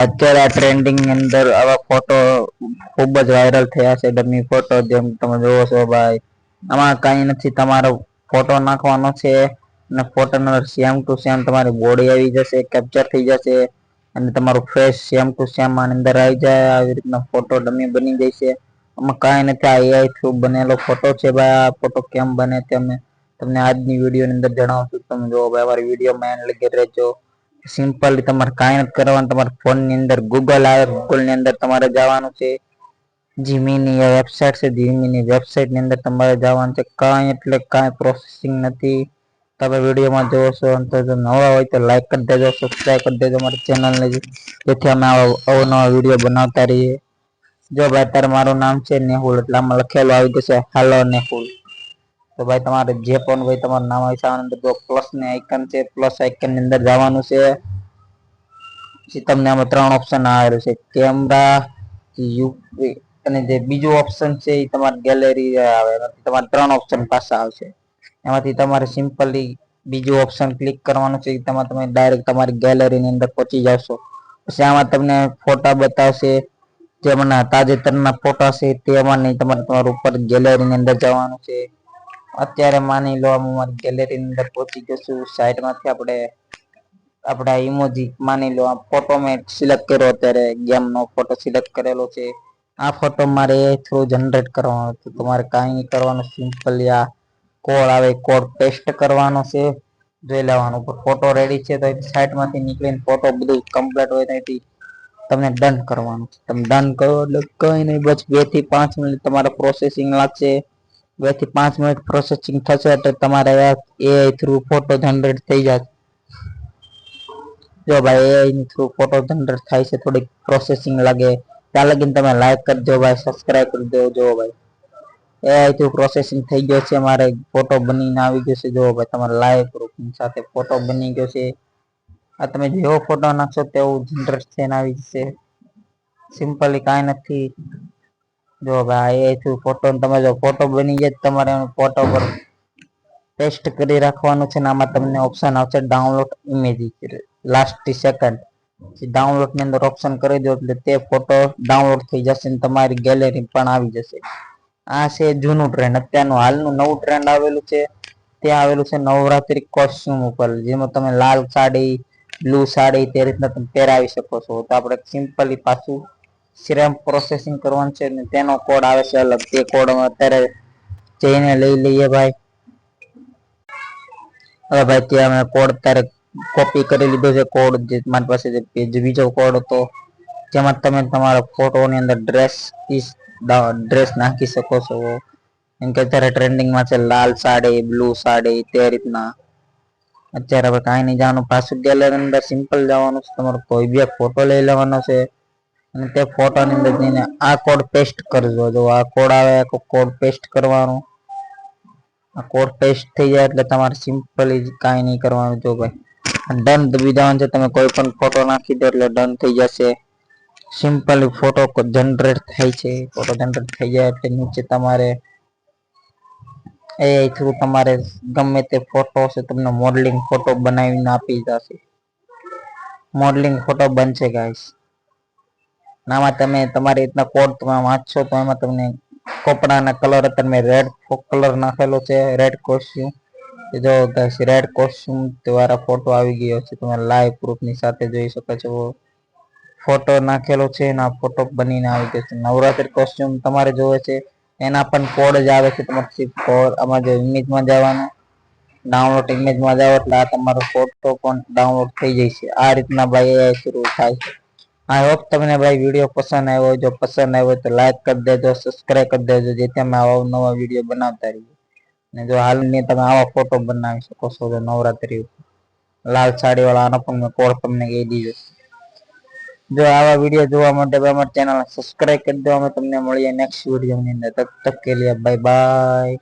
અત્યારે આ ટ્રેન્ડિંગ ની અંદર આવા ફોટો ખૂબ જ વાયરલ થયા છે ડમી ફોટો જેમ તમે જોવો છો ભાઈ આમાં કઈ નથી તમારો ફોટો નાખવાનો છે અને ફોટો સેમ ટુ સેમ તમારી બોડી આવી જશે કેપ્ચર થઈ જશે અને તમારું ફેસ સેમ ટુ સેમ આની અંદર આવી જાય આવી રીતના ફોટો ડમી બની જાય છે આમાં કઈ નથી આ એઆઈ થ્રુ બનેલો ફોટો છે ભાઈ આ ફોટો કેમ બને તેમને તમને આજની વિડીયો ની અંદર જણાવશું તમે જો ભાઈ અમારી વિડીયો માં એન્ડ લગી રહેજો સિમ્પલી તમારે કાંઈ નથી કરવાનું તમારા ફોન ની અંદર ગૂગલ આવે ગૂગલ ની અંદર તમારે જવાનું છે જીમીની વેબસાઇટ છે જીમીની વેબસાઇટ ની અંદર તમારે જવાનું છે કાંઈ એટલે કાંઈ પ્રોસેસિંગ નથી તમે વિડીયોમાં જોવો છો તો જો નવા હોય તો લાઈક કરી દેજો સબસ્ક્રાઈબ કરી દેજો અમારી ચેનલને જેથી અમે અવનવા વિડીયો બનાવતા રહીએ જો ભાઈ અત્યારે મારું નામ છે નેહુલ એટલે આમાં લખેલું આવી જશે હાલો નેહુલ તો ભાઈ તમારે જે પણ ભાઈ તમારું નામ આવે છે આની અંદર જો પ્લસ ની આઇકન છે પ્લસ આઇકન ની અંદર જવાનું છે પછી તમને આમાં ત્રણ ઓપ્શન આવેલું છે કેમેરા યુપી અને જે બીજું ઓપ્શન છે એ તમારી ગેલેરી આવે તમારે ત્રણ ઓપ્શન પાછા આવશે એમાંથી તમારે સિમ્પલી બીજું ઓપ્શન ક્લિક કરવાનું છે તેમાં તમે ડાયરેક્ટ તમારી ગેલેરી ની અંદર પહોંચી જશો પછી આમાં તમને ફોટા બતાવશે જેમના તાજેતરના ફોટા છે તેમાં નહીં તમારું ઉપર ગેલેરી ની અંદર જવાનું છે અત્યારે માની લો અમારી ગેલેરી ની અંદર પહોંચી જશું સાઈડ માંથી આપણે ઇમોજી માની લો આ ફોટો મેં સિલેક્ટ કર્યો અત્યારે ગેમ નો ફોટો સિલેક્ટ કરેલો છે આ ફોટો મારે થ્રુ જનરેટ કરવાનો છે તમારે કાંઈ નહીં કરવાનું સિમ્પલી આ કોડ આવે કોડ પેસ્ટ કરવાનો છે જોઈ લેવાનું ફોટો રેડી છે તો સાઈડ માંથી નીકળીને ફોટો બધું કમ્પ્લીટ હોય ત્યાંથી તમને ડન કરવાનું છે તમે ડન કરો એટલે કઈ નહીં બસ 2 થી 5 મિનિટ તમારે પ્રોસેસિંગ લાગશે 2 થી 5 મિનિટ પ્રોસેસિંગ થશે એટલે તમારે એઆઈ થ્રુ ફોટો જનરેટ થઈ જશે જો ભાઈ એઆઈ ની થ્રુ ફોટો જનરેટ થાય છે થોડીક પ્રોસેસિંગ લાગે ત્યાં લગીને તમે લાઈક કરજો ભાઈ સબસ્ક્રાઇબ કરી દેજો ભાઈ એઆઈ થ્રુ પ્રોસેસિંગ થઈ ગયો છે મારે ફોટો બનીને આવી ગયો છે જો ભાઈ તમારે લાઈવ પ્રૂફની સાથે ફોટો બની ગયો છે આ તમે જેવો ફોટો નાખશો તેવું જનરેટ થઈને આવી જશે સિમ્પલી કાંઈ નથી જો ભાઈ એઆઈ થ્રુ ફોટો તમે જો ફોટો બની જાય તમારે ફોટો પર પેસ્ટ કરી રાખવાનું છે ને આમાં તમને ઓપ્શન આવશે download image last second download ની અંદર ઓપ્શન કરી દો એટલે તે ફોટો ડાઉનલોડ થઈ જશે ને તમારી ગેલેરી પણ આવી જશે આ છે જૂનું ટ્રેન્ડ અત્યારનું હાલનું નવું ટ્રેન્ડ આવેલું છે ત્યાં આવેલું છે નવરાત્રી કોસ્ટ્યુમ ઉપર જેમાં તમે લાલ સાડી બ્લુ સાડી તે રીતના તમે પહેરાવી શકો છો તો આપણે સિમ્પલી પાછું સિરેમ પ્રોસેસિંગ કરવાનું છે ને તેનો કોડ આવે છે અલગ તે કોડ અત્યારે જઈને લઈ લઈએ ભાઈ હવે ભાઈ ત્યાં મેં કોડ અત્યારે કોપી કરી લીધો છે કોડ જે મારી પાસે જે પેજ બીજો કોડ હતો જેમાં તમે તમારા ફોટોની અંદર ડ્રેસ નાખી શકો છો એમ કે અત્યારે ટ્રેન્ડિંગમાં છે લાલ સાડી બ્લુ સાડી તે રીતના અત્યારે હવે કાંઈ નહીં જવાનું પાછું ગેલેરી અંદર સિમ્પલ જવાનું છે તમારો કોઈ બી એક ફોટો લઈ લેવાનો છે અને તે ફોટોની અંદર જઈને આ કોડ પેસ્ટ કરજો જો આ કોડ આવે કોડ પેસ્ટ કરવાનો આ કોડ પેસ્ટ થઈ જાય એટલે તમારે સિમ્પલી કાંઈ નહીં કરવાનું જો ભાઈ ડન દબી દેવાનું છે તમે કોઈ પણ ફોટો નાખી દો એટલે ડન થઈ જશે સિમ્પલી ફોટો જનરેટ થાય છે ફોટો જનરેટ થઈ જાય એટલે નીચે તમારે એઆઈ થ્રુ તમારે ગમે તે ફોટો છે તમને મોડલિંગ ફોટો બનાવીને આપી જશે મોડલિંગ ફોટો બનશે ગાઈસ આમાં તમે તમારી રીતના કોડ તમે વાંચશો તો એમાં તમને કપડાના કલર અત્યારે મેં રેડ કલર નાખેલો છે રેડ કોસ્ટ્યુમ જો ગાઈસ રેડ કોસ્ટ્યુમ દ્વારા ફોટો આવી ગયો છે તમે લાઈવ પ્રૂફની સાથે જોઈ શકો છો ફોટો નાખેલો છે અને આ ફોટો બનીને આવી ગયો છે નવરાત્રી કોસ્ટ્યુમ તમારે જોવે છે એના પણ કોડ જ આવે છે તમારે કોડ આમાં જો ઇમેજમાં જવાનું ડાઉનલોડ ઇમેજમાં જાવ એટલે આ તમારો ફોટો પણ ડાઉનલોડ થઈ જશે આ રીતના ભાઈ એ શરૂ થાય આઈ હોપ તમને ભાઈ વિડીયો પસંદ આવ્યો જો પસંદ આવ્યો તો લાઈક કરી દેજો સબસ્ક્રાઇબ કરી દેજો જેથી અમે આવા નવા વિડીયો બનાવતા રહીએ ને જો હાલની તમે આવા ફોટો બનાવી શકો છો તો નવરાત્રી લાલ સાડી વાળા આનો પણ મેં કોડ તમને કહી દીધો જો આવા વિડીયો જોવા માટે અમારી ચેનલ સબસ્ક્રાઇબ કરી દો અમે તમને મળીએ નેક્સ્ટ વિડીયો ની અંદર તબ તક કે લીએ બાય બાય